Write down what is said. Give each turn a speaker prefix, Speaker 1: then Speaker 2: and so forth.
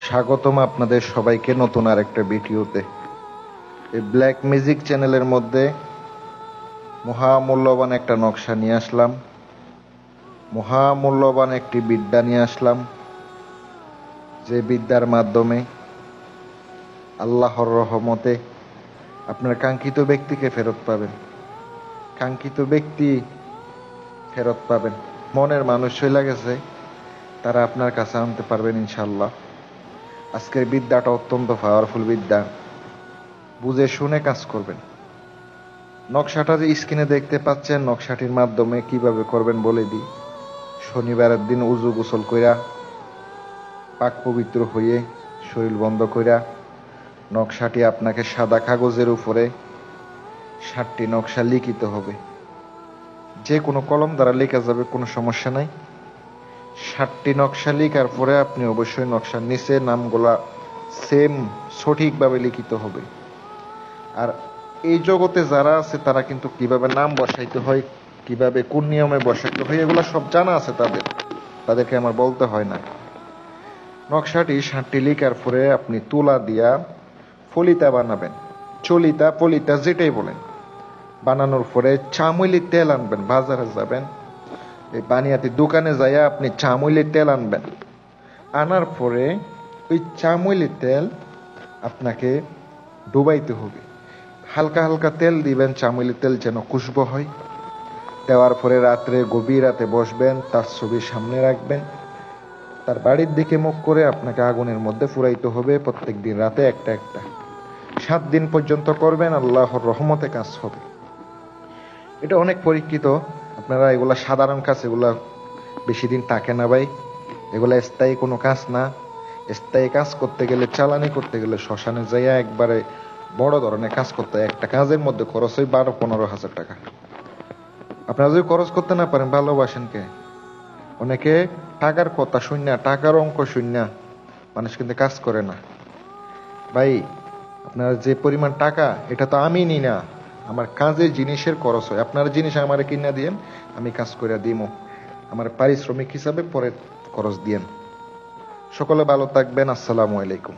Speaker 1: স্বাগতম আপনাদের সবাইকে নতুন আরেকটা ভিডিওতে। এই ব্ল্যাক ম্যাজিক চ্যানেলের মধ্যে মহামূল্যবান একটা নকশা নিয়ে আসলাম, মহামূল্যবান একটি বিদ্যা নিয়ে আসলাম, যে বিদ্যার মাধ্যমে আল্লাহর রহমতে আপনার কাঙ্ক্ষিত ব্যক্তিকে ফেরত পাবেন, কাঙ্ক্ষিত ব্যক্তি ফেরত পাবেন। মনের মানুষ চলে গেছে, তারা আপনার কাছে আনতে পারবেন ইনশাল্লাহ। আজকের বিদ্যাটা অত্যন্ত পাওয়ারফুল বিদ্যা, বুঝে শুনে কাজ করবেন। নকশাটা যে স্ক্রিনে দেখতে পাচ্ছেন, নকশাটির মাধ্যমে কিভাবে করবেন বলে দিই। শনিবারের দিন উজু গোসল কইরা পাক পবিত্র হয়ে শরীর বন্ধ কইরা নকশাটি আপনাকে সাদা কাগজের উপরে 7টি নকশা লিখিত হবে। যে কোনো কলম দ্বারা লেখা যাবে, কোনো সমস্যা নাই। 7টি নকশা লেখার পরে আপনি অবশ্যই নকশার নিচে নামগুলা সেম সঠিকভাবে লিখিত হবে। আর এই জগতে যারা আছে তারা কিন্তু কিভাবে নাম বসাইতে হয়, কিভাবে কোন নিয়মে বসাইতে হয়, এগুলো সব জানা আছে তাদেরকে আমার বলতে হয় না। নকশাটি 7টি লিখার পরে আপনি তুলা দিয়া ফলিতা বানাবেন, চলিতা ফলিতা যেটাই বলেন। বানানোর পরে চামইলি তেল আনবেন, বাজারে যাবেন, এই বানিয়াতি দোকানে যাইয়া আপনি চামইলি তেল আনবেন। আনার পরে ওই চামইলি তেল আপনাকে ডুবাইতে হবে। হালকা হালকা তেল দিবেন, চামইলি তেল যেন খুশবু হয়। দেওয়ার পরে রাত্রে গভীর রাতে বসবেন, তার ছবি সামনে রাখবেন, তার বাড়ির দিকে মুখ করে আপনাকে আগুনের মধ্যে ফুরাইতে হবে প্রত্যেক দিন রাতে একটা একটা। 7 দিন পর্যন্ত করবেন, আল্লাহর রহমতে কাজ হবে। এটা অনেক পরীক্ষিত। আপনারা এগুলা সাধারণ কাজ, এগুলা বেশি দিন থাকে না ভাই। এগুলা স্থায়ী কোনো কাজ না। স্থায়ী কাজ করতে গেলে, চালানি করতে গেলে শ্মশানে যাইয়া একবারে বড় ধরনের কাজ করতে হয়। একটা কাজের মধ্যে খরচ হয় 12-15 হাজার টাকা। আপনারা যদি খরচ করতে না পারেন, ভালোবাসেন কে? অনেকে টাকার কথা শূন্য, টাকার অঙ্ক শূন্য, মানুষ কিন্তু কাজ করে না ভাই। আপনার যে পরিমাণ টাকা, এটা তো আমি নি না, আমার কাজের জিনিসের খরচ হয়। আপনার জিনিস আমার কিনা দিয়েন, আমি কাজ করে দিমো, আমার পারিশ্রমিক হিসাবে পরে খরচ দিয়েন। সকলে ভালো থাকবেন। আসসালামু আলাইকুম।